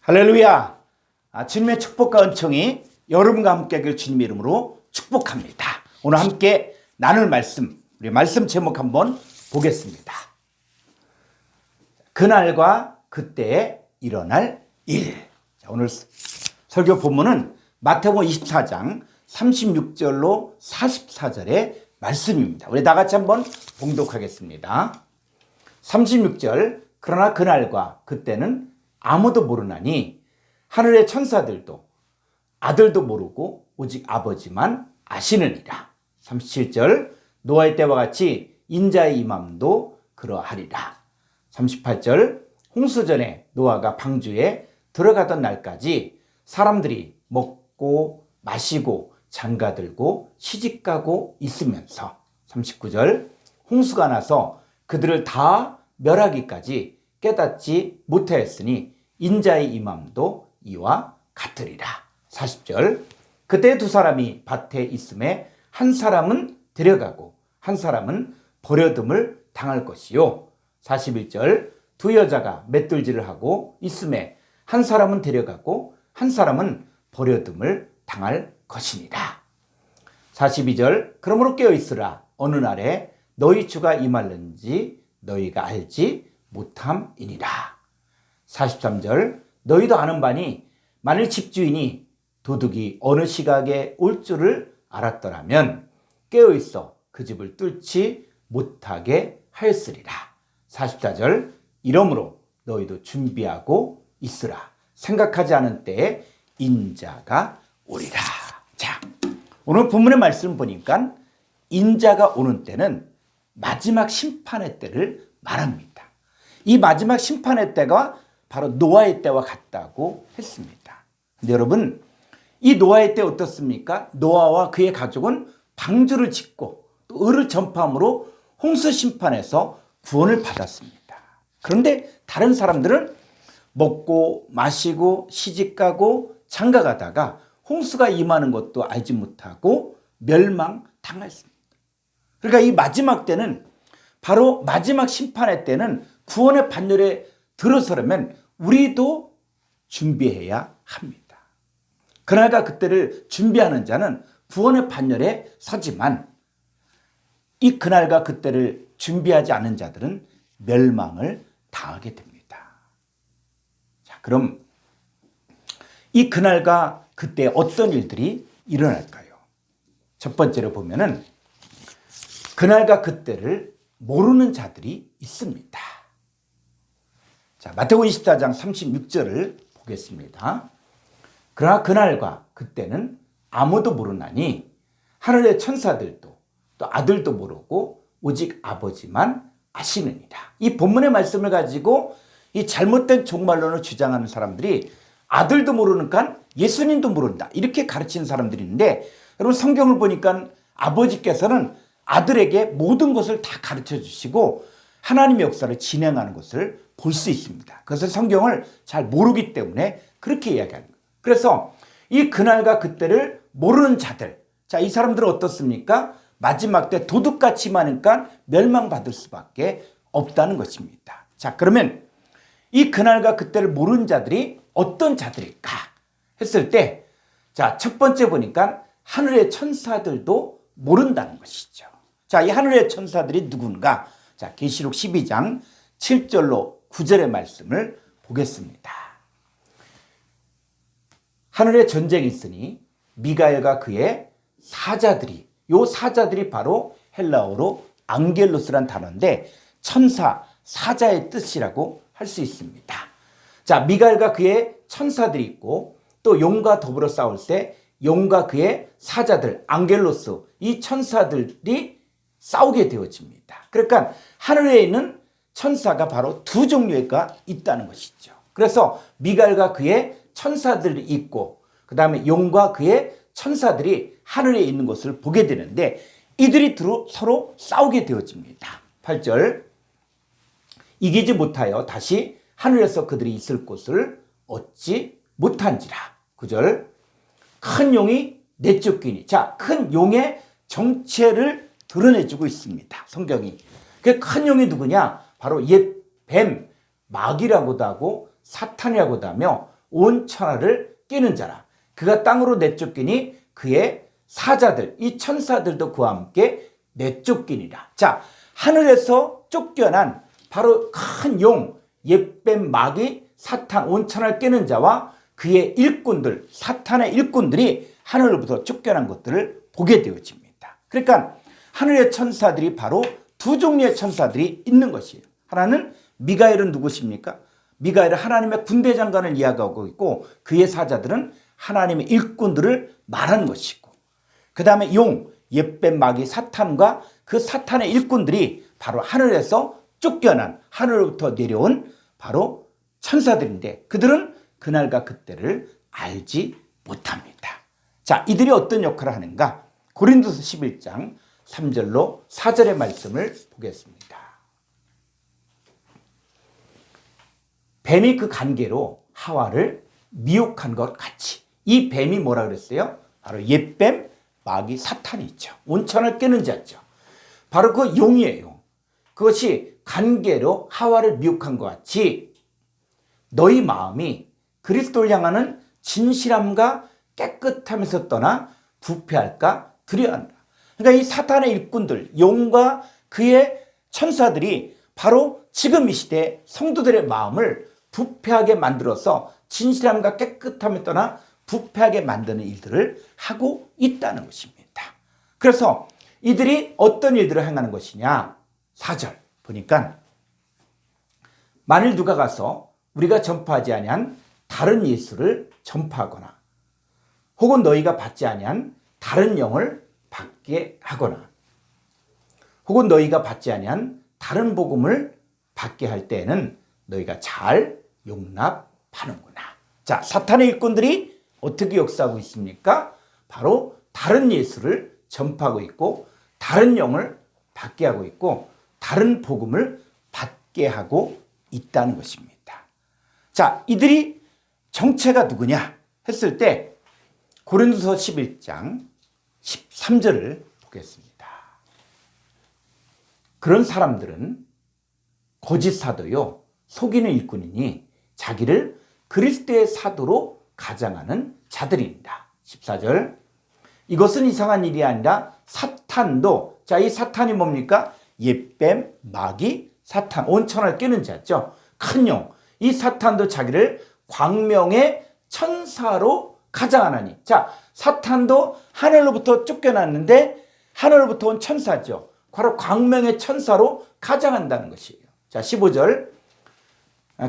할렐루야! 주님의 축복과 은총이 여러분과 함께 하길 주님의 이름으로 축복합니다. 오늘 함께 나눌 말씀, 우리 말씀 제목 한번 보겠습니다. 그날과 그때에 일어날 일. 오늘 설교 본문은 마태복음 24장 36절로 44절의 말씀입니다. 우리 다 같이 한번 봉독하겠습니다. 36절, 그러나 그날과 그때는 아무도 모르나니 하늘의 천사들도 아들도 모르고 오직 아버지만 아시느니라. 37절, 노아의 때와 같이 인자의 임함도 그러하리라. 38절, 홍수전에 노아가 방주에 들어가던 날까지 사람들이 먹고 마시고 장가들고 시집가고 있으면서 39절, 홍수가 나서 그들을 다 멸하기까지 깨닫지 못하였으니 인자의 임함도 이와 같으리라. 40절, 그때 두 사람이 밭에 있음에 한 사람은 데려가고 한 사람은 버려둠을 당할 것이요. 41절, 두 여자가 맷돌질을 하고 있음에 한 사람은 데려가고 한 사람은 버려둠을 당할 것이니라. 42절, 그러므로 깨어있으라. 어느 날에 너희 주가 임할는지 너희가 알지 못함이니라. 43절, 너희도 아는 바니 만일 집주인이 도둑이 어느 시각에 올 줄을 알았더라면 깨어있어 그 집을 뚫지 못하게 하였으리라. 44절, 이러므로 너희도 준비하고 있으라. 생각하지 않은 때에 인자가 오리라. 자, 오늘 본문의 말씀 보니까 인자가 오는 때는 마지막 심판의 때를 말합니다. 이 마지막 심판의 때가 바로 노아의 때와 같다고 했습니다. 근데 여러분, 이 노아의 때 어떻습니까? 노아와 그의 가족은 방주를 짓고 또 의를 전파함으로 홍수 심판에서 구원을 받았습니다. 그런데 다른 사람들은 먹고 마시고 시집가고 장가가다가 홍수가 임하는 것도 알지 못하고 멸망당했습니다. 그러니까 이 마지막 때는, 바로 마지막 심판의 때는 구원의 반열에 들어서려면 우리도 준비해야 합니다. 그날과 그때를 준비하는 자는 구원의 반열에 서지만 이 그날과 그때를 준비하지 않은 자들은 멸망을 당하게 됩니다. 자, 그럼 이 그날과 그때 어떤 일들이 일어날까요? 첫 번째로 보면은 그날과 그때를 모르는 자들이 있습니다. 자, 마태복음 24장 36절을 보겠습니다. 그러나 그날과 그때는 아무도 모르나니 하늘의 천사들도 또 아들도 모르고 오직 아버지만 아시느니라. 이 본문의 말씀을 가지고 이 잘못된 종말론을 주장하는 사람들이 아들도 모르니까 예수님도 모른다, 이렇게 가르치는 사람들이 있는데, 여러분 성경을 보니까 아버지께서는 아들에게 모든 것을 다 가르쳐 주시고 하나님의 역사를 진행하는 것을 볼 수 있습니다. 그것을 성경을 잘 모르기 때문에 그렇게 이야기하는 거예요. 그래서 이 그날과 그때를 모르는 자들, 자, 이 사람들은 어떻습니까? 마지막 때 도둑같이 많으니까 멸망받을 수밖에 없다는 것입니다. 자, 그러면 이 그날과 그때를 모르는 자들이 어떤 자들일까 했을 때, 자, 첫 번째 보니까 하늘의 천사들도 모른다는 것이죠. 자, 이 하늘의 천사들이 누군가? 자, 계시록 12장 7절로 9절의 말씀을 보겠습니다. 하늘에 전쟁이 있으니 미가엘과 그의 사자들이, 요 사자들이 바로 헬라어로 앙겔로스란 단어인데 천사, 사자의 뜻이라고 할 수 있습니다. 자, 미가엘과 그의 천사들이 있고 또 용과 더불어 싸울 때 용과 그의 사자들, 앙겔로스, 이 천사들이 싸우게 되어집니다. 그러니까 하늘에 있는 천사가 바로 두 종류가 있다는 것이죠. 그래서 미가엘과 그의 천사들이 있고 그 다음에 용과 그의 천사들이 하늘에 있는 것을 보게 되는데 이들이 서로 싸우게 되어집니다. 8절, 이기지 못하여 다시 하늘에서 그들이 있을 곳을 얻지 못한지라. 9절, 큰 용이 내쫓기니. 자, 큰 용의 정체를 드러내주고 있습니다, 성경이. 그 큰 용이 누구냐? 바로 옛 뱀, 마귀라고도 하고 사탄이라고도 하며 온 천하를 깨는 자라. 그가 땅으로 내쫓기니 그의 사자들, 이 천사들도 그와 함께 내쫓기니라. 자, 하늘에서 쫓겨난 바로 큰 용, 옛뱀 마귀, 사탄, 온 천하를 깨는 자와 그의 일꾼들, 사탄의 일꾼들이 하늘로부터 쫓겨난 것들을 보게 되어집니다. 그러니까 하늘의 천사들이 바로 두 종류의 천사들이 있는 것이에요. 하나는 미가엘은 누구십니까? 미가엘은 하나님의 군대 장관을 이야기하고 있고 그의 사자들은 하나님의 일꾼들을 말하는 것이고, 그 다음에 용, 옛뱀 마귀 사탄과 그 사탄의 일꾼들이 바로 하늘에서 쫓겨난, 하늘로부터 내려온 바로 천사들인데 그들은 그날과 그때를 알지 못합니다. 자, 이들이 어떤 역할을 하는가? 고린도서 11장 3절로 4절의 말씀을 보겠습니다. 뱀이 그 관계로 하와를 미혹한 것 같이, 이 뱀이 뭐라 그랬어요? 바로 옛뱀 마귀 사탄이 있죠. 온천을 깨는 자죠. 바로 그 용이에요. 그것이 관계로 하와를 미혹한 것 같이 너희 마음이 그리스도를 향하는 진실함과 깨끗함에서 떠나 부패할까 두려워한다. 그러니까 이 사탄의 일꾼들, 용과 그의 천사들이 바로 지금 이 시대에 성도들의 마음을 부패하게 만들어서 진실함과 깨끗함에 떠나 부패하게 만드는 일들을 하고 있다는 것입니다. 그래서 이들이 어떤 일들을 행하는 것이냐? 4절 보니까 만일 누가 가서 우리가 전파하지 아니한 다른 예수를 전파하거나 혹은 너희가 받지 아니한 다른 영을 받게 하거나 혹은 너희가 받지 아니한 다른 복음을 받게 할 때에는 너희가 잘 용납하는구나. 자, 사탄의 일꾼들이 어떻게 역사하고 있습니까? 바로 다른 예수를 전파하고 있고 다른 영을 받게 하고 있고 다른 복음을 받게 하고 있다는 것입니다. 자, 이들이 정체가 누구냐 했을 때 고린도서 11장 13절을 보겠습니다. 그런 사람들은 거짓 사도요 속이는 일꾼이니 자기를 그리스도의 사도로 가장하는 자들입니다. 14절 이것은 이상한 일이 아니라 사탄도, 자, 이 사탄이 뭡니까? 옛뱀, 마귀, 사탄, 온천을 깨는 자죠. 큰 용. 이 사탄도 자기를 광명의 천사로 가장하나니. 자, 사탄도 하늘로부터 쫓겨났는데 하늘로부터 온 천사죠. 바로 광명의 천사로 가장한다는 것이에요. 자, 15절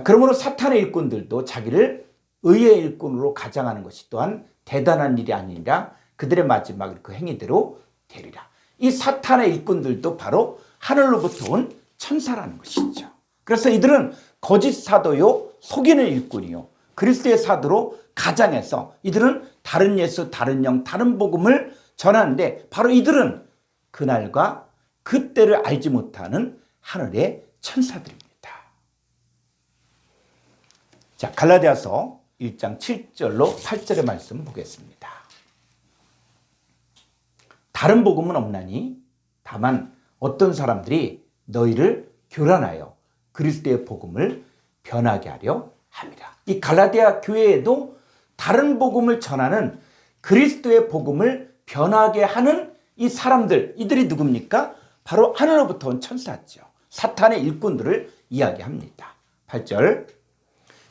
그러므로 사탄의 일꾼들도 자기를 의의 일꾼으로 가장하는 것이 또한 대단한 일이 아니라 그들의 마지막 그 행위대로 되리라. 이 사탄의 일꾼들도 바로 하늘로부터 온 천사라는 것이죠. 그래서 이들은 거짓 사도요 속이는 일꾼이요 그리스도의 사도로 가장해서 이들은 다른 예수, 다른 영, 다른 복음을 전하는데 바로 이들은 그날과 그때를 알지 못하는 하늘의 천사들입니다. 자, 갈라디아서 1장 7절로 8절의 말씀 보겠습니다. 다른 복음은 없나니 다만 어떤 사람들이 너희를 교란하여 그리스도의 복음을 변하게 하려 합니다. 이 갈라디아 교회에도 다른 복음을 전하는 그리스도의 복음을 변하게 하는 이 사람들, 이들이 누굽니까? 바로 하늘로부터 온 천사죠. 사탄의 일꾼들을 이야기합니다. 8절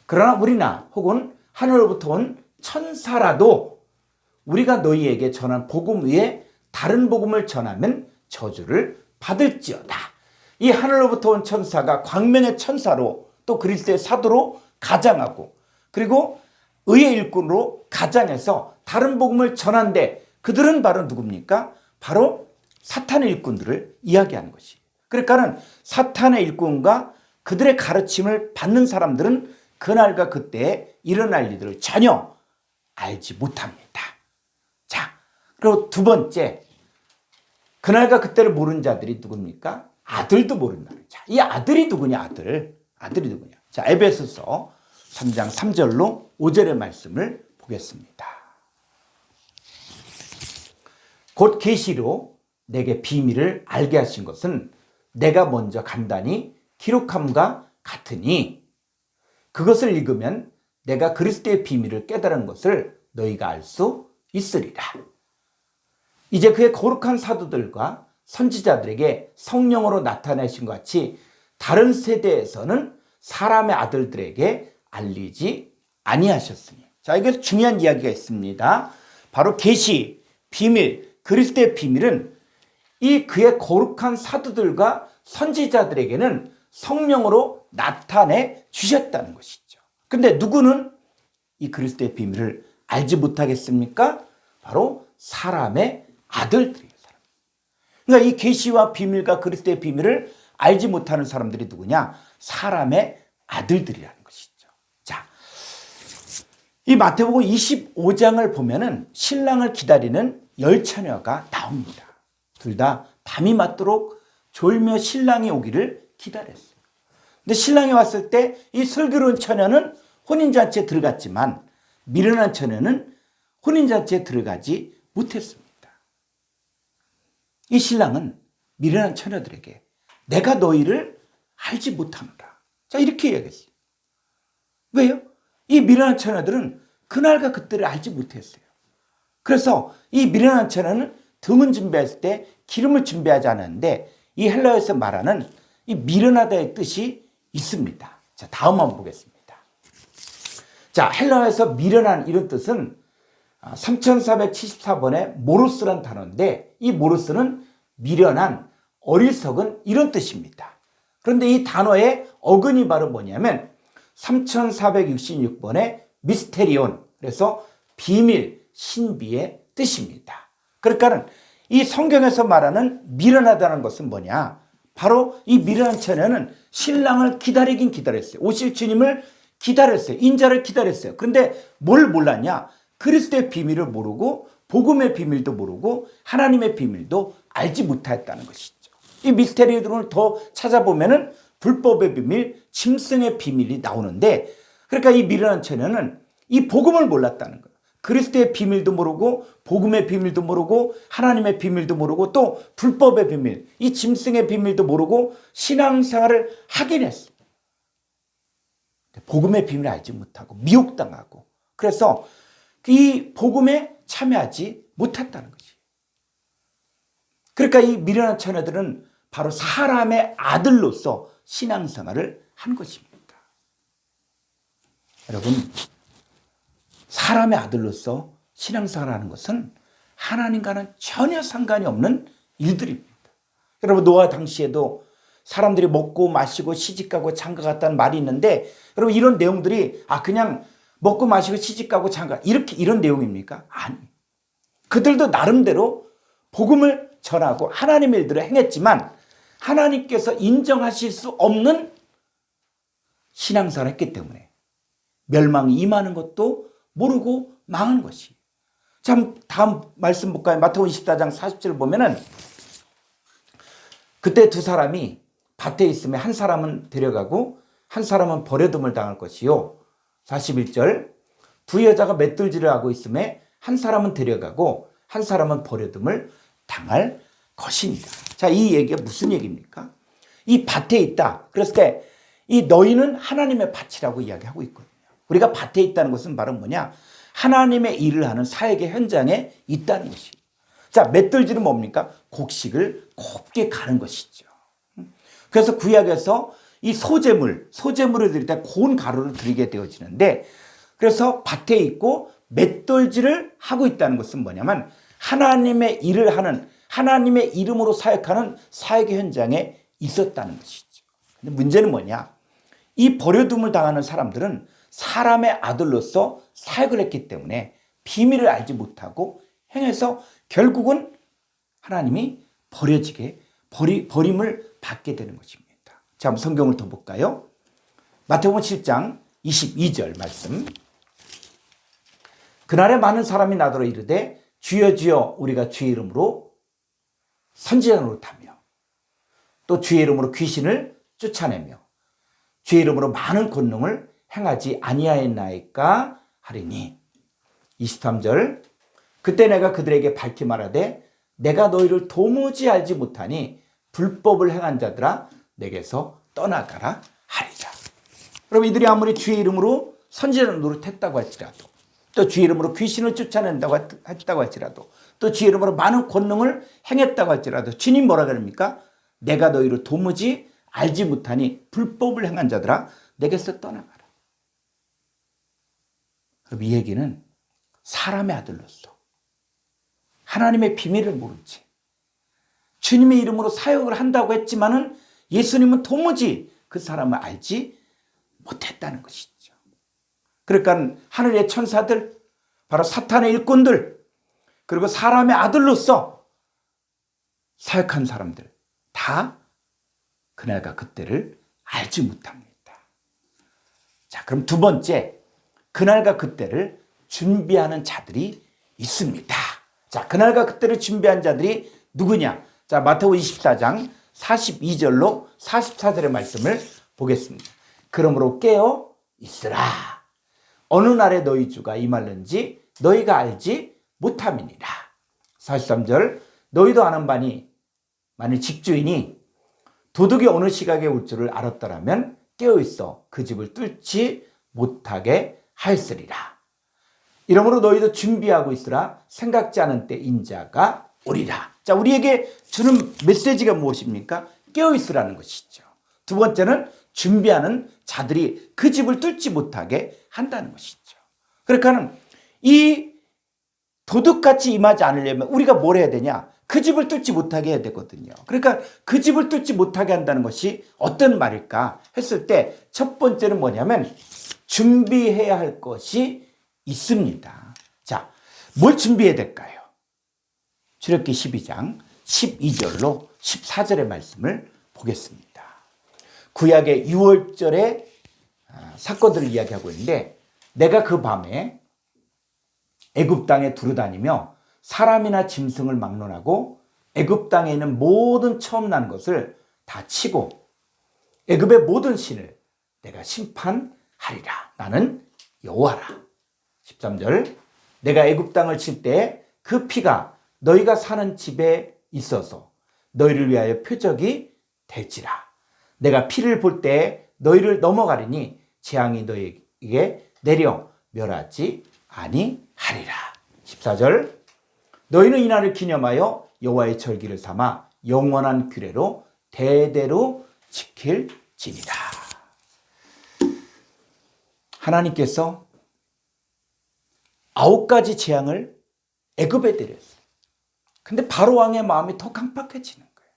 그러나 우리나 혹은 하늘로부터 온 천사라도 우리가 너희에게 전한 복음 위에 다른 복음을 전하면 저주를 받을지어다. 이 하늘로부터 온 천사가 광명의 천사로 또 그리스도의 사도로 가장하고 그리고 의의 일꾼으로 가장해서 다른 복음을 전한데 그들은 바로 누굽니까? 바로 사탄의 일꾼들을 이야기하는 것이에요. 그러니까는 사탄의 일꾼과 그들의 가르침을 받는 사람들은 그날과 그때에 일어날 일들을 전혀 알지 못합니다. 자, 그리고 두 번째, 그날과 그때를 모르는 자들이 누굽니까? 아들도 모른다는 자. 이 아들이 누구냐? 아들이 누구냐? 자, 에베소서 3장 3절로 5절의 말씀을 보겠습니다. 곧 계시로 내게 비밀을 알게 하신 것은 내가 먼저 간단히 기록함과 같으니 그것을 읽으면 내가 그리스도의 비밀을 깨달은 것을 너희가 알 수 있으리라. 이제 그의 거룩한 사도들과 선지자들에게 성령으로 나타내신 것 같이 다른 세대에서는 사람의 아들들에게 알리지 아니하셨으니. 자, 여기서 중요한 이야기가 있습니다. 바로 계시, 비밀, 그리스도의 비밀은 이 그의 거룩한 사도들과 선지자들에게는 성령으로 나타내 주셨다는 것이죠. 근데 누구는 이 그리스도의 비밀을 알지 못하겠습니까? 바로 사람의 아들들이에요. 그러니까 이 계시와 비밀과 그리스도의 비밀을 알지 못하는 사람들이 누구냐? 사람의 아들들이라는 것이죠. 자, 이 마태복음 25장을 보면은 신랑을 기다리는 열 처녀가 나옵니다. 둘 다 밤이 맞도록 졸며 신랑이 오기를 기다렸어요. 근데 신랑이 왔을 때 이 슬기로운 처녀는 혼인잔치에 들어갔지만 미련한 처녀는 혼인잔치에 들어가지 못했습니다. 이 신랑은 미련한 처녀들에게 내가 너희를 알지 못하노라. 자, 이렇게 이야기했어요. 왜요? 이 미련한 처녀들은 그날과 그때를 알지 못했어요. 그래서 이 미련한 처녀는 등은 준비했을 때 기름을 준비하지 않았는데 이 헬라어에서 말하는 이 미련하다의 뜻이 있습니다. 자, 다음 한번 보겠습니다. 자, 헬라어에서 미련한 이런 뜻은 3474번의 모르스란 단어인데 이 모르스는 미련한, 어리석은 이런 뜻입니다. 그런데 이 단어의 어근이 바로 뭐냐면 3466번의 미스테리온, 그래서 비밀, 신비의 뜻입니다. 그러니까 이 성경에서 말하는 미련하다는 것은 뭐냐? 바로 이 미련한 처녀는 신랑을 기다리긴 기다렸어요. 오실 주님을 기다렸어요. 인자를 기다렸어요. 그런데 뭘 몰랐냐? 그리스도의 비밀을 모르고 복음의 비밀도 모르고 하나님의 비밀도 알지 못했다는 것이죠. 이 미스테리들을 더 찾아보면은 불법의 비밀, 짐승의 비밀이 나오는데, 그러니까 이 미련한 처녀는 이 복음을 몰랐다는 거예요. 그리스도의 비밀도 모르고 복음의 비밀도 모르고 하나님의 비밀도 모르고 또 불법의 비밀, 이 짐승의 비밀도 모르고 신앙생활을 하긴 했어요. 복음의 비밀을 알지 못하고 미혹당하고, 그래서 이 복음에 참여하지 못했다는 거지. 그러니까 이 미련한 처녀들은 바로 사람의 아들로서 신앙생활을 한 것입니다. 여러분, 사람의 아들로서 신앙생활을 하는 것은 하나님과는 전혀 상관이 없는 일들입니다. 여러분, 노아 당시에도 사람들이 먹고 마시고 시집가고 장가갔다는 말이 있는데, 여러분, 이런 내용들이 그냥 먹고 마시고 시집가고 장가 이런 내용입니까? 아니. 그들도 나름대로 복음을 전하고 하나님의 일들을 행했지만 하나님께서 인정하실 수 없는 신앙생활을 했기 때문에 멸망이 임하는 것도 모르고 망한 것이. 참, 다음 말씀 볼까요? 마태복음 24장 40절을 보면은 그때 두 사람이 밭에 있으면 한 사람은 데려가고 한 사람은 버려둠을 당할 것이요. 41절, 두 여자가 맷돌질을 하고 있음에 한 사람은 데려가고 한 사람은 버려둠을 당할 것입니다. 자, 이 얘기가 무슨 얘기입니까? 이 밭에 있다. 그랬을 때 이 너희는 하나님의 밭이라고 이야기하고 있거든요. 우리가 밭에 있다는 것은 바로 뭐냐? 하나님의 일을 하는 사역의 현장에 있다는 것이에요. 자, 맷돌질은 뭡니까? 곡식을 곱게 가는 것이죠. 그래서 구약에서 이 소재물을 드릴 때 고운 가루를 드리게 되어지는데, 그래서 밭에 있고 맷돌질을 하고 있다는 것은 뭐냐면 하나님의 일을 하는, 하나님의 이름으로 사역하는 사역의 현장에 있었다는 것이죠. 근데 문제는 뭐냐? 이 버려둠을 당하는 사람들은 사람의 아들로서 사역을 했기 때문에 비밀을 알지 못하고 행해서 결국은 하나님이 버림을 받게 되는 것입니다. 자, 한번 성경을 더 볼까요? 마태복음 7장 22절 말씀. 그날에 많은 사람이 나더러 이르되 주여 주여 우리가 주의 이름으로 선지자 노릇하며 또 주의 이름으로 귀신을 쫓아내며 주의 이름으로 많은 권능을 행하지 아니하였나이까 하리니. 23절. 그때 내가 그들에게 밝히 말하되 내가 너희를 도무지 알지 못하니 불법을 행한 자들아 내게서 떠나가라 하리라. 여러분, 이들이 아무리 주의 이름으로 선지자를 노릇했다고 할지라도, 또 주의 이름으로 귀신을 쫓아낸다고 했다고 할지라도, 또 주의 이름으로 많은 권능을 행했다고 할지라도 주님 뭐라 그럽니까? 내가 너희를 도무지 알지 못하니 불법을 행한 자들아 내게서 떠나가라. 그럼 이 얘기는 사람의 아들로서 하나님의 비밀을 모르지, 주님의 이름으로 사역을 한다고 했지만은 예수님은 도무지 그 사람을 알지 못했다는 것이죠. 그러니까 하늘의 천사들, 바로 사탄의 일꾼들, 그리고 사람의 아들로서 사역한 사람들 다 그날과 그때를 알지 못합니다. 자, 그럼 두 번째, 그날과 그때를 준비하는 자들이 있습니다. 자, 그날과 그때를 준비한 자들이 누구냐? 자, 마태복음 24장 42절로 44절의 말씀을 보겠습니다. 그러므로 깨어 있으라. 어느 날에 너희 주가 임할는지 너희가 알지 못함이니라. 43절, 너희도 아는 바니 만일 집주인이 도둑이 어느 시각에 올 줄을 알았더라면 깨어 있어 그 집을 뚫지 못하게 하였으리라. 이러므로 너희도 준비하고 있으라. 생각지 않은 때 인자가 오리라. 자, 우리에게 주는 메시지가 무엇입니까? 깨어 있으라는 것이죠. 두 번째는 준비하는 자들이 그 집을 뚫지 못하게 한다는 것이죠. 그러니까 이 도둑같이 임하지 않으려면 우리가 뭘 해야 되냐? 그 집을 뚫지 못하게 해야 되거든요. 그러니까 그 집을 뚫지 못하게 한다는 것이 어떤 말일까 했을 때 첫 번째는 뭐냐면 준비해야 할 것이 있습니다. 자, 뭘 준비해야 될까요? 출애굽기 12장 12절로 14절의 말씀을 보겠습니다. 구약의 6월절의 사건들을 이야기하고 있는데, 내가 그 밤에 애굽 땅에 두루다니며 사람이나 짐승을 막론하고 애굽 땅에 있는 모든 처음 난 것을 다 치고 애굽의 모든 신을 내가 심판하리라. 나는 여호와라. 13절, 내가 애굽 땅을 칠 때 그 피가 너희가 사는 집에 있어서 너희를 위하여 표적이 될지라. 내가 피를 볼 때 너희를 넘어가리니 재앙이 너희에게 내려 멸하지 아니하리라. 14절, 너희는 이날을 기념하여 여호와의 절기를 삼아 영원한 규례로 대대로 지킬지니라. 하나님께서 9가지 재앙을 애굽에 내렸어요. 근데 바로 왕의 마음이 더 강팍해지는 거예요.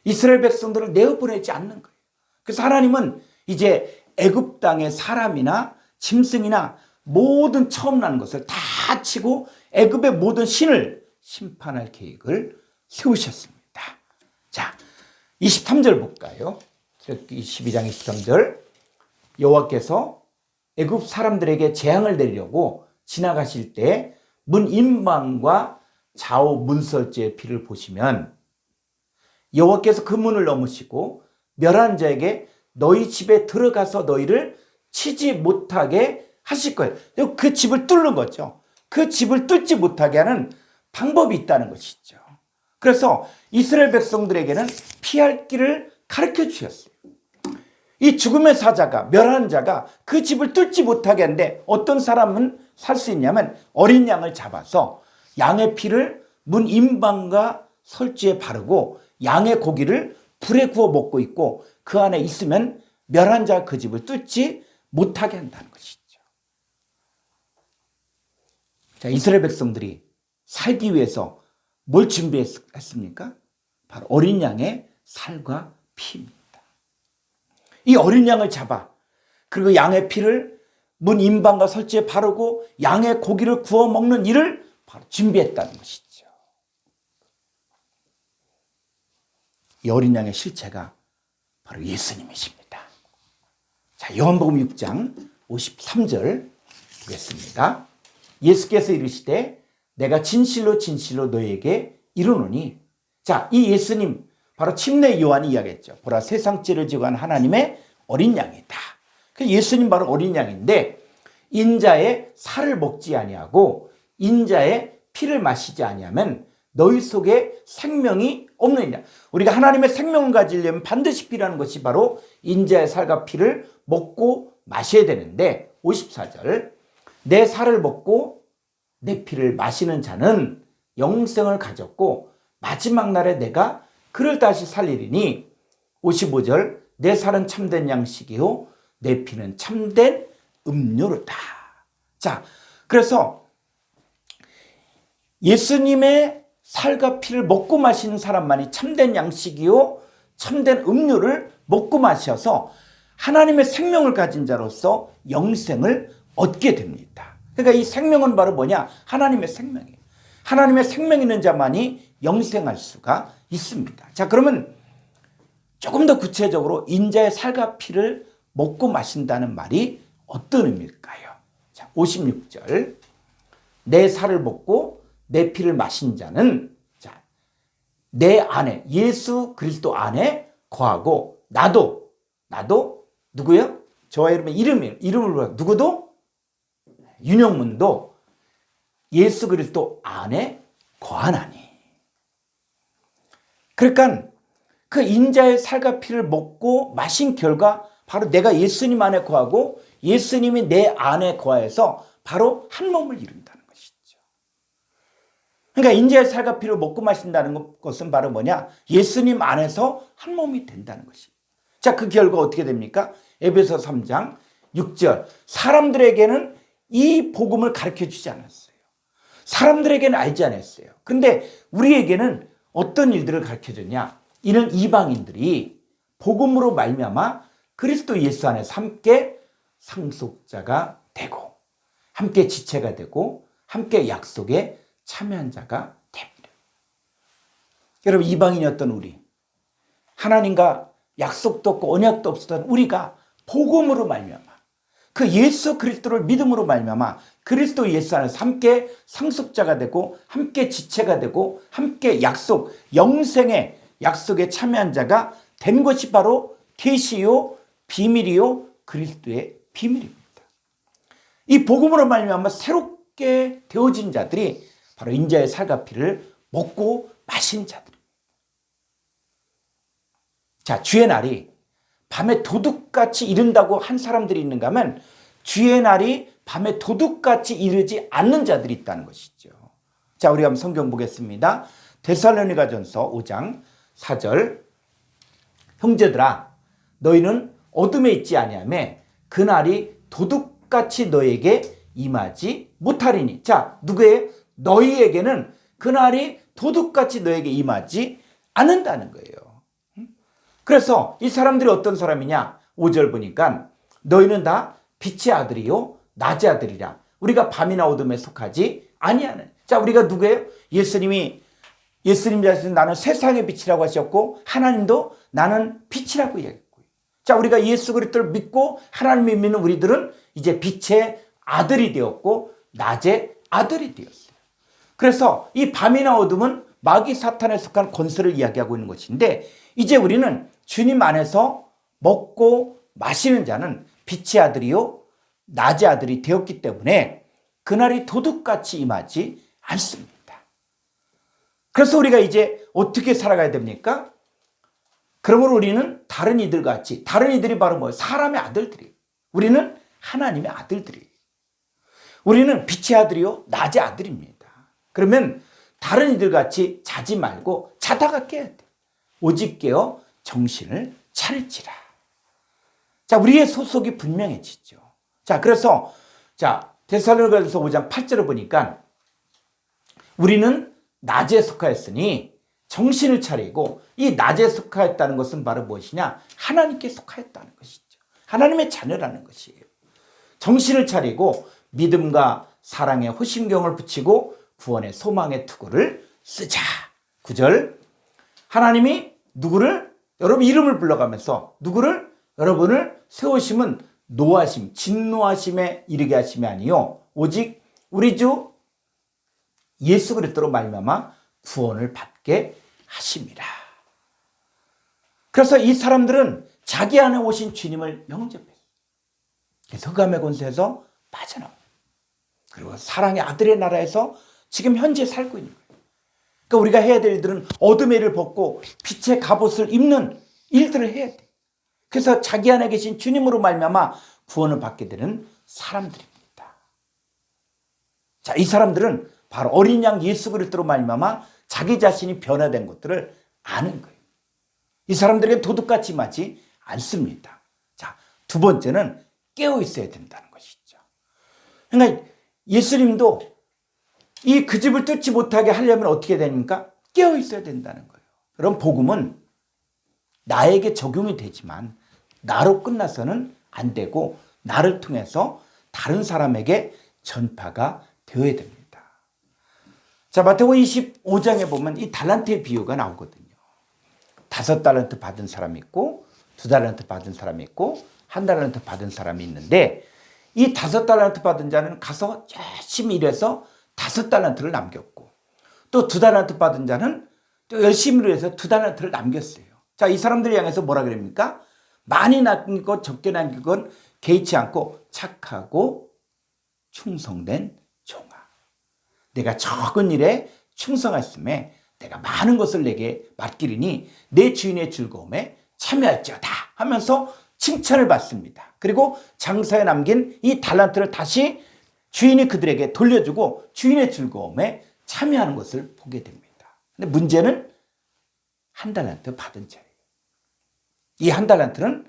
이스라엘 백성들을 내어보내지 않는 거예요. 그래서 하나님은 이제 애굽 땅의 사람이나 짐승이나 모든 처음 나는 것을 다 치고 애굽의 모든 신을 심판할 계획을 세우셨습니다. 자, 23절 볼까요? 12장 23절, 여호와께서 애굽 사람들에게 재앙을 내리려고 지나가실 때 문 임방과 좌우 문설주의 피를 보시면 여호와께서 그 문을 넘으시고 멸한 자에게 너희 집에 들어가서 너희를 치지 못하게 하실 거예요. 그 집을 뚫는 거죠. 그 집을 뚫지 못하게 하는 방법이 있다는 것이죠. 그래서 이스라엘 백성들에게는 피할 길을 가르쳐 주셨어요. 이 죽음의 사자가, 멸하는 자가 그 집을 뚫지 못하게 하는데 어떤 사람은 살 수 있냐면 어린 양을 잡아서 양의 피를 문 임방과 설주에 바르고 양의 고기를 불에 구워 먹고 있고 그 안에 있으면 멸한 자가 그 집을 뚫지 못하게 한다는 것이죠. 자, 이스라엘 백성들이 살기 위해서 뭘 준비했습니까? 바로 어린 양의 살과 피입니다. 이 어린 양을 잡아 그리고 양의 피를 문 임방과 설주에 바르고 양의 고기를 구워 먹는 일을 바로 준비했다는 것이죠. 이 어린 양의 실체가 바로 예수님이십니다. 자, 요한복음 6장 53절 보겠습니다. 예수께서 이르시되 내가 진실로 진실로 너희에게 이르노니. 자, 이 예수님 바로 침례 요한이 이야기했죠. 보라, 세상 죄를 지고 간 하나님의 어린 양이다. 예수님 바로 어린 양인데 인자의 살을 먹지 아니하고 인자의 피를 마시지 아니하면 너희 속에 생명이 없느니라. 우리가 하나님의 생명을 가지려면 반드시 필요한 것이 바로 인자의 살과 피를 먹고 마셔야 되는데 54절. 내 살을 먹고 내 피를 마시는 자는 영생을 가졌고 마지막 날에 내가 그를 다시 살리리니. 55절. 내 살은 참된 양식이요 내 피는 참된 음료로다. 자, 그래서 예수님의 살과 피를 먹고 마시는 사람만이 참된 양식이요 참된 음료를 먹고 마셔서 하나님의 생명을 가진 자로서 영생을 얻게 됩니다. 그러니까 이 생명은 바로 뭐냐? 하나님의 생명이에요. 하나님의 생명 있는 자만이 영생할 수가 있습니다. 자, 그러면 조금 더 구체적으로 인자의 살과 피를 먹고 마신다는 말이 어떤 의미일까요? 자, 56절. 내 살을 먹고 내 피를 마신 자는 자, 내 안에 예수 그리스도 안에 거하고 나도 누구요? 저와 여러분의 이름을 누구도 윤영문도 예수 그리스도 안에 거하나니. 그러니까 그 인자의 살과 피를 먹고 마신 결과 바로 내가 예수님 안에 거하고 예수님이 내 안에 거해서 바로 한 몸을 이룬다는 것이죠. 그러니까 인자의 살과 피를 먹고 마신다는 것은 바로 뭐냐? 예수님 안에서 한 몸이 된다는 것이에요. 자, 그 결과 어떻게 됩니까? 에베소 3장 6절. 사람들에게는 이 복음을 가르쳐 주지 않았어요. 사람들에게는 알지 않았어요. 그런데 우리에게는 어떤 일들을 가르쳐 줬냐? 이는 이방인들이 복음으로 말미암아 그리스도 예수 안에서 함께 상속자가 되고 함께 지체가 되고 함께 약속에 참여한 자가 됩니다. 여러분, 이방인이었던 우리, 하나님과 약속도 없고 언약도 없었던 우리가 복음으로 말미암아 그 예수 그리스도를 믿음으로 말미암아 그리스도 예수 안에서 함께 상속자가 되고 함께 지체가 되고 함께 약속, 영생의 약속에 참여한 자가 된 것이 바로 계시요 비밀이요 그리스도의 비밀입니다. 이 복음으로 말미암아 새롭게 되어진 자들이 바로 인자의 살과 피를 먹고 마신 자들입니다. 자, 주의 날이 밤에 도둑같이 이른다고 한 사람들이 있는가 하면 주의 날이 밤에 도둑같이 이르지 않는 자들이 있다는 것이죠. 자, 우리가 한번 성경 보겠습니다. 데살로니가전서 5장 4절. 형제들아, 너희는 어둠에 있지 아니하며 그날이 도둑같이 너에게 임하지 못하리니. 자, 누구의? 너희에게는 그날이 도둑같이 너에게 임하지 않는다는 거예요. 그래서 이 사람들이 어떤 사람이냐? 5절 보니까 너희는 다 빛의 아들이요 낮의 아들이라. 우리가 밤이나 어둠에 속하지 아니하는. 자, 우리가 누구예요? 예수님 자신은 나는 세상의 빛이라고 하셨고 하나님도 나는 빛이라고 이야기했고요. 자, 우리가 예수 그리스도를 믿고 하나님을 믿는 우리들은 이제 빛의 아들이 되었고 낮의 아들이 되었어요. 그래서 이 밤이나 어둠은 마귀 사탄에 속한 권세를 이야기하고 있는 것인데 이제 우리는 주님 안에서 먹고 마시는 자는 빛의 아들이요 낮의 아들이 되었기 때문에 그날이 도둑같이 임하지 않습니다. 그래서 우리가 이제 어떻게 살아가야 됩니까? 그러므로 우리는 다른 이들 같이, 다른 이들이 바로 뭐예요? 사람의 아들들이에요. 우리는 하나님의 아들들이에요. 우리는 빛의 아들이요 낮의 아들입니다. 그러면 다른 이들 같이 자지 말고 자다가 깨야 돼. 오직 깨어 정신을 차릴지라. 자, 우리의 소속이 분명해지죠. 자, 그래서 자, 데살로니가전서 5장 8절을 보니까 우리는 낮에 속하였으니 정신을 차리고, 이 낮에 속하였다는 것은 바로 무엇이냐? 하나님께 속하였다는 것이죠. 하나님의 자녀라는 것이에요. 정신을 차리고 믿음과 사랑에 호심경을 붙이고 구원의 소망의 투구를 쓰자. 9절. 하나님이 누구를? 여러분 이름을 불러가면서 누구를? 여러분을 세우심은 노하심, 진노하심에 이르게 하심이 아니요 오직 우리 주 예수 그리스도로 말미암아 구원을 받게 하심이라. 그래서 이 사람들은 자기 안에 오신 주님을 영접했어요. 그래서 흑암의 권세에서 빠져나와요. 그리고 사랑의 아들의 나라에서 지금 현재 살고 있는 거예요. 그러니까 우리가 해야 될 일들은 어둠의 일을 벗고 빛의 갑옷을 입는 일들을 해야 돼. 그래서 자기 안에 계신 주님으로 말미암아 구원을 받게 되는 사람들입니다. 자, 이 사람들은 바로 어린 양 예수 그리스도로 말미암아 자기 자신이 변화된 것들을 아는 거예요. 이 사람들에게 도둑같이 임하지 않습니다. 자, 두 번째는 깨어 있어야 된다는 것이죠. 그러니까 예수님도 이 그 집을 뚫지 못하게 하려면 어떻게 됩니까? 깨어 있어야 된다는 거예요. 그럼 복음은 나에게 적용이 되지만 나로 끝나서는 안 되고 나를 통해서 다른 사람에게 전파가 되어야 됩니다. 자, 마태복음 25장에 보면 이 달란트의 비유가 나오거든요. 5달란트 받은 사람이 있고 2달란트 받은 사람이 있고 1달란트 받은 사람이 있는데 이 5달란트 받은 자는 가서 열심히 일해서 5달란트를 남겼고 또 2달란트 받은 자는 또 열심히 일해서 2달란트를 남겼어요. 자, 이 사람들을 향해서 뭐라 그럽니까? 많이 남긴 것 적게 남긴 건 개의치 않고 착하고 충성된 종아. 내가 적은 일에 충성했음에 내가 많은 것을 내게 맡기리니 내 주인의 즐거움에 참여할지어다 하면서 칭찬을 받습니다. 그리고 장사에 남긴 이 달란트를 다시 주인이 그들에게 돌려주고 주인의 즐거움에 참여하는 것을 보게 됩니다. 근데 문제는 1달란트 받은 자예요. 이 1달란트는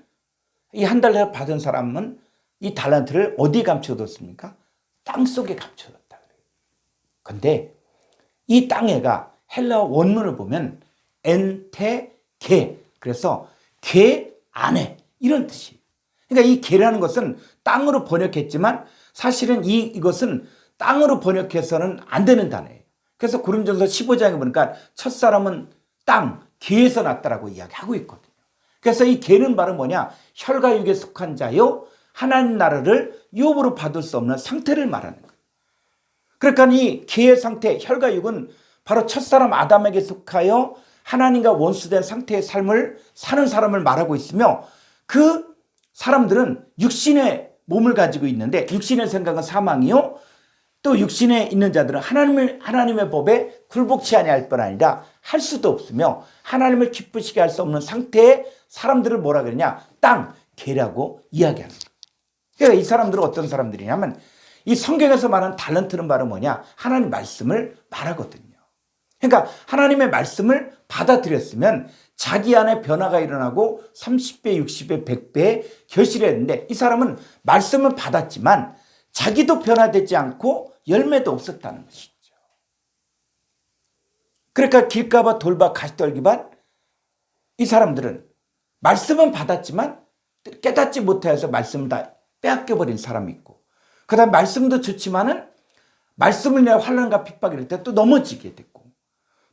이 1달란트 받은 사람은 이 달란트를 어디 감춰뒀습니까? 땅 속에 감춰뒀다 그래요. 근데 이 땅에가 헬라어 원문을 보면 엔테게, 그래서 게 안에 이런 뜻이에요. 그러니까 이 게라는 것은 땅으로 번역했지만 사실은 이것은 땅으로 번역해서는 안 되는 단어예요. 그래서 고린도전서 15장에 보니까 첫사람은 땅, 게에서 났다라고 이야기하고 있거든요. 그래서 이 게는 바로 뭐냐? 혈과 육에 속한 자요 하나님 나라를 유업으로 받을 수 없는 상태를 말하는 거예요. 그러니까 이 게의 상태, 혈과 육은 바로 첫사람 아담에게 속하여 하나님과 원수된 상태의 삶을 사는 사람을 말하고 있으며 그 사람들은 육신의 몸을 가지고 있는데 육신의 생각은 사망이요 또 육신에 있는 자들은 하나님의 법에 굴복치 아니할 뿐 아니라 할 수도 없으며 하나님을 기쁘시게 할 수 없는 상태의 사람들을 뭐라 그러냐? 땅, 게라고 이야기하는 거예요. 그러니까 이 사람들은 어떤 사람들이냐면 이 성경에서 말하는 달란트는 바로 뭐냐? 하나님 말씀을 말하거든요. 그러니까 하나님의 말씀을 받아들였으면 자기 안에 변화가 일어나고 30배, 60배, 100배 결실했는데 이 사람은 말씀을 받았지만 자기도 변화되지 않고 열매도 없었다는 것이죠. 그러니까 길가봐 돌봐 가시떨기반 이 사람들은 말씀은 받았지만 깨닫지 못해서 말씀을 다 빼앗겨버린 사람이 있고 그 다음 말씀도 좋지만은 말씀을 내가 환난과 핍박 이럴 때 또 넘어지게 됐고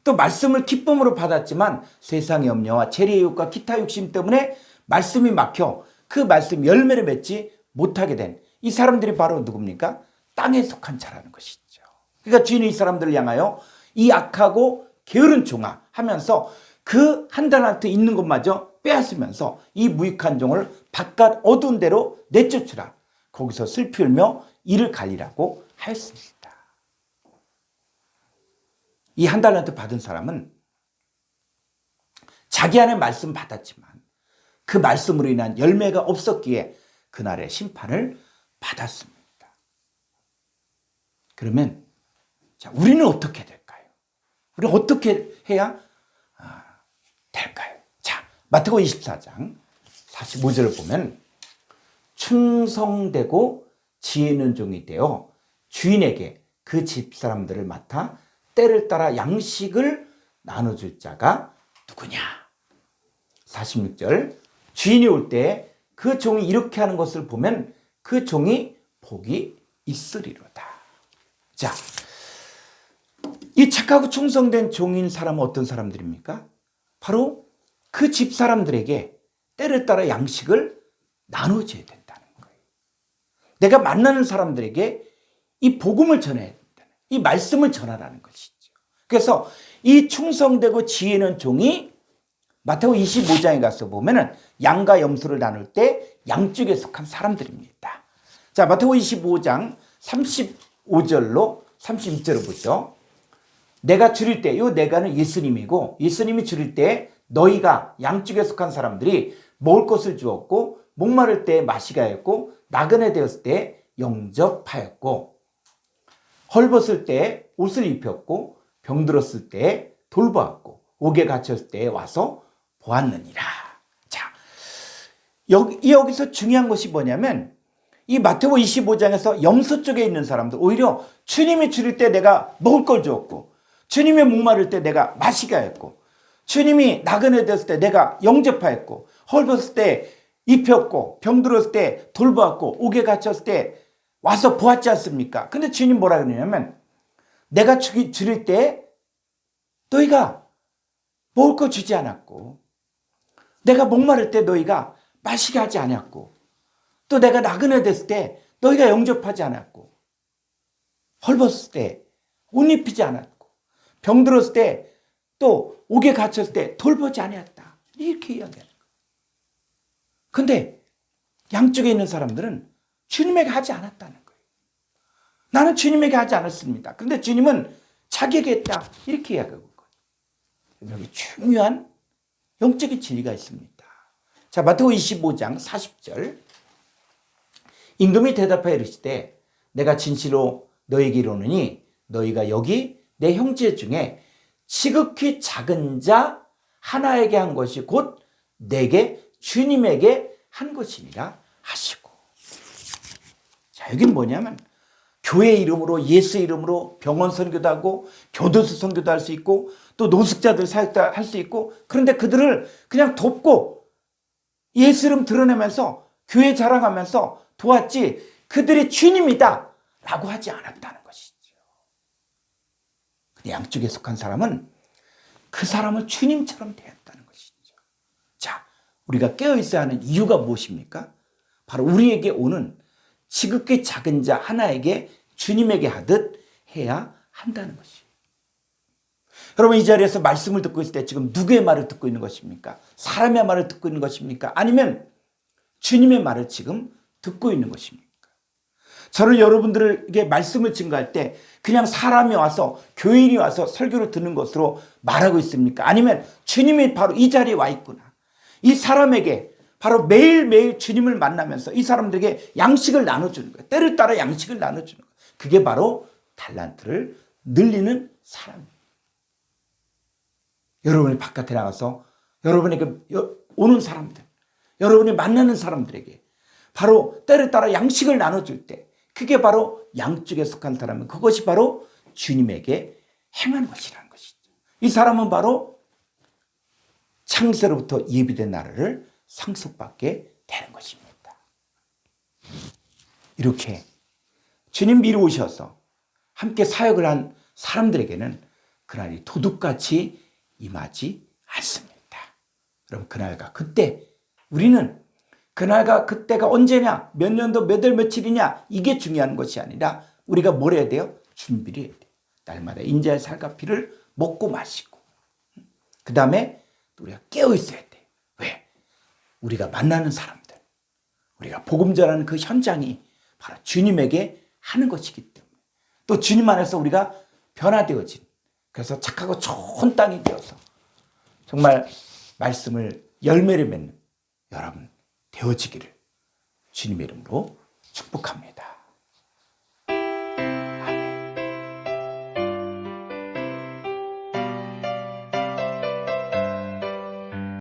또 말씀을 기쁨으로 받았지만 세상의 염려와 재리의 욕과 기타 욕심 때문에 말씀이 막혀 그 말씀 열매를 맺지 못하게 된 이 사람들이 바로 누굽니까? 땅에 속한 자라는 것이죠. 그러니까 주인이 이 사람들을 향하여 이 악하고 게으른 종아 하면서 그 1달란트 있는 것마저 빼앗으면서 이 무익한 종을 바깥 어두운 데로 내쫓으라. 거기서 슬피 울며 이를 갈리라고 하였습니다. 이 1달란트 받은 사람은 자기 안에 말씀 받았지만 그 말씀으로 인한 열매가 없었기에 그날의 심판을 받았습니다. 그러면 자, 우리는 어떻게 될까요? 우리는 어떻게 해야 될까요? 자, 마태복음 24장 45절을 보면 충성되고 지혜 있는 종이 되어 주인에게 그 집사람들을 맡아 때를 따라 양식을 나눠줄 자가 누구냐? 46절 주인이 올 때 그 종이 이렇게 하는 것을 보면 그 종이 복이 있으리로다. 자, 이 착하고 충성된 종인 사람은 어떤 사람들입니까? 바로 그 집 사람들에게 때를 따라 양식을 나눠줘야 된다는 거예요. 내가 만나는 사람들에게 이 복음을 전해야 된다는, 이 말씀을 전하라는 것이죠. 그래서 이 충성되고 지혜 있는 종이 마태복음 25장에 가서 보면은 양과 염소를 나눌 때 양쪽에 속한 사람들입니다. 자, 마태복음 25장 35절로 36절을 보죠. 내가 줄일 때, 요 내가는 예수님이고 예수님이 줄일 때 너희가 양쪽에 속한 사람들이 먹을 것을 주었고 목마를 때 마시가였고 나그네 되었을 때 영접하였고 헐벗을 때 옷을 입혔고 병들었을 때 돌보았고 옥에 갇혔을 때 와서 보았느니라. 자, 여기서 중요한 것이 뭐냐면 이 마태복음 25장에서 염소 쪽에 있는 사람들 오히려 주님이 줄일 때 내가 먹을 걸 주었고 주님이 목마를 때 내가 마시게 하였고 주님이 나그네 되었을 때 내가 영접하였고 헐벗을 때 입혔고 병들었을 때 돌보았고 옥에 갇혔을 때 와서 보았지 않습니까? 근데 주님 뭐라 그러냐면 내가 줄일 때 너희가 먹을 거 주지 않았고 내가 목마를 때 너희가 마시게 하지 않았고 또 내가 나그네 됐을 때 너희가 영접하지 않았고 헐벗을 때 옷 입히지 않았고 병들었을 때 또 옥에 갇혔을 때 돌보지 않았다. 이렇게 이야기하는 거예요. 근데 양쪽에 있는 사람들은 주님에게 하지 않았다는 거예요. 나는 주님에게 하지 않았습니다. 그런데 주님은 자기에게 했다. 이렇게 이야기하고 있거든요. 여기 중요한 영적인 진리가 있습니다. 자, 마태복음 25장 40절. 임금이 대답하여 이르시되 내가 진실로 너희에게 이르노니 너희가 여기 내 형제 중에 지극히 작은 자 하나에게 한 것이 곧 내게 주님에게 한 것이니라 하시고. 자, 여긴 뭐냐면 교회 이름으로 예수 이름으로 병원 선교도 하고 교도소 선교도 할 수 있고 또 노숙자들 사역도 할 수 있고 그런데 그들을 그냥 돕고 예수 이름 드러내면서 교회 자랑하면서 도왔지 그들이 주님이다 라고 하지 않았다는 것이죠. 양쪽에 속한 사람은 그 사람을 주님처럼 대했다는 것이죠. 자, 우리가 깨어있어야 하는 이유가 무엇입니까? 바로 우리에게 오는 지극히 작은 자 하나에게 주님에게 하듯 해야 한다는 것이에요. 여러분 이 자리에서 말씀을 듣고 있을 때 지금 누구의 말을 듣고 있는 것입니까? 사람의 말을 듣고 있는 것입니까? 아니면 주님의 말을 지금 듣고 있는 것입니까? 저는 여러분들에게 말씀을 증거할 때 그냥 사람이 와서 교인이 와서 설교를 듣는 것으로 말하고 있습니까? 아니면 주님이 바로 이 자리에 와 있구나. 이 사람에게 바로 매일매일 주님을 만나면서 이 사람들에게 양식을 나눠주는 거예요. 때를 따라 양식을 나눠주는 거예요. 그게 바로 달란트를 늘리는 사람이에요. 여러분이 바깥에 나가서 여러분에게 오는 사람들, 여러분이 만나는 사람들에게 바로 때를 따라 양식을 나눠줄 때 그게 바로 양쪽에 속한 사람은 그것이 바로 주님에게 행한 것이라는 것이죠. 이 사람은 바로 창세로부터 예비된 나라를 상속받게 되는 것입니다. 이렇게 주님 미리 오셔서 함께 사역을 한 사람들에게는 그날이 도둑같이 임하지 않습니다. 그럼 그날과 그때 우리는 그날과 그때가 언제냐, 몇 년도 몇 월 며칠이냐 이게 중요한 것이 아니라 우리가 뭘 해야 돼요? 준비를 해야 돼요. 날마다 인자의 살과 피를 먹고 마시고 그 다음에 우리가 깨어 있어야 돼. 왜? 우리가 만나는 사람들, 우리가 복음 전하는 그 현장이 바로 주님에게 하는 것이기 때문에 또 주님 안에서 우리가 변화되어진 그래서 착하고 좋은 땅이 되어서 정말 말씀을 열매를 맺는 여러분 되어지기를 주님의 이름으로 축복합니다.